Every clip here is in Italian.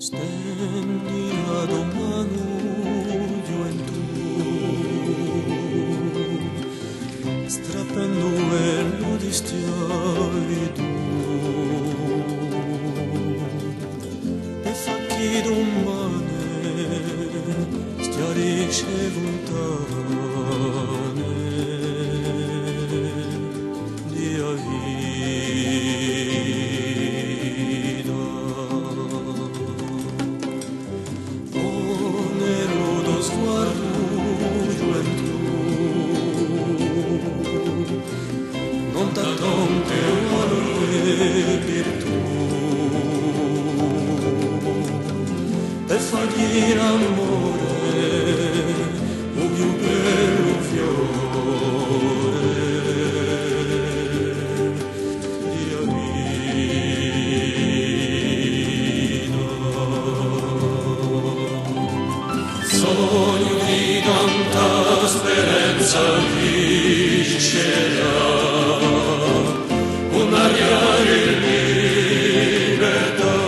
Stendi ad mano gioventù, strappando quello di schiavitù, e fa chi domane schiarisce lontane di vita. Onerudo sguardo gioventù, non t'attonte valore virtù, e fagli l'amore un più bello fiore di vita. Sogno di tanta speranza viscerà, un'aria di libertà,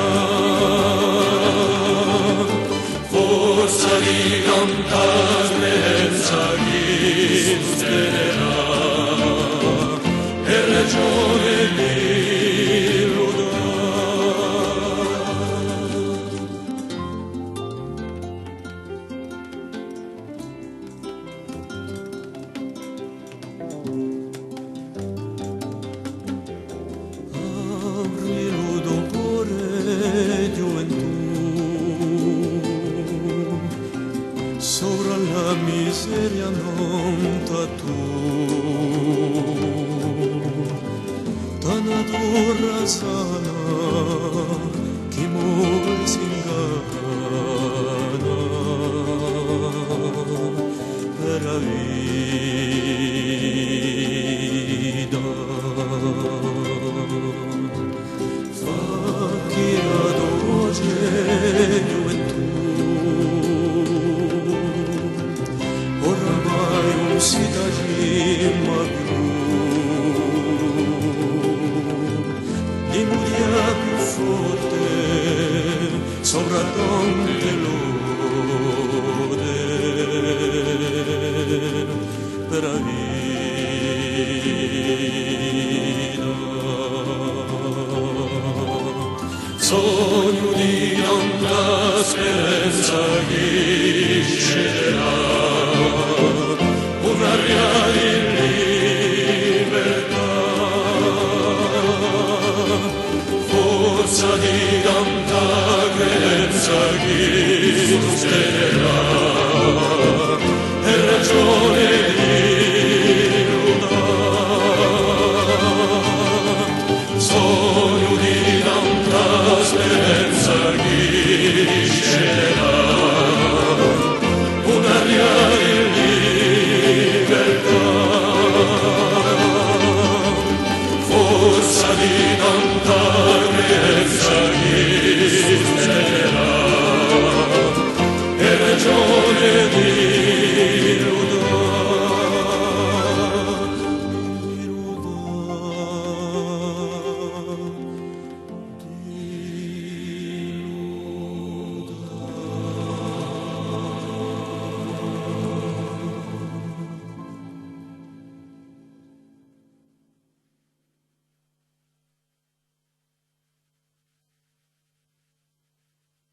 forza di tanta speranza chi sostenerà, e ragione di lodare. Avrilo d'amore gioventù, sopra la miseria non t'attu, t'anatura sana, chi muore si inganna per la vita. Fa chi ad oggi gioventù, oramai non si t'agima più, di muria più forte sopra tante lode per la vita. Sogno di tanta speranza che scenderà,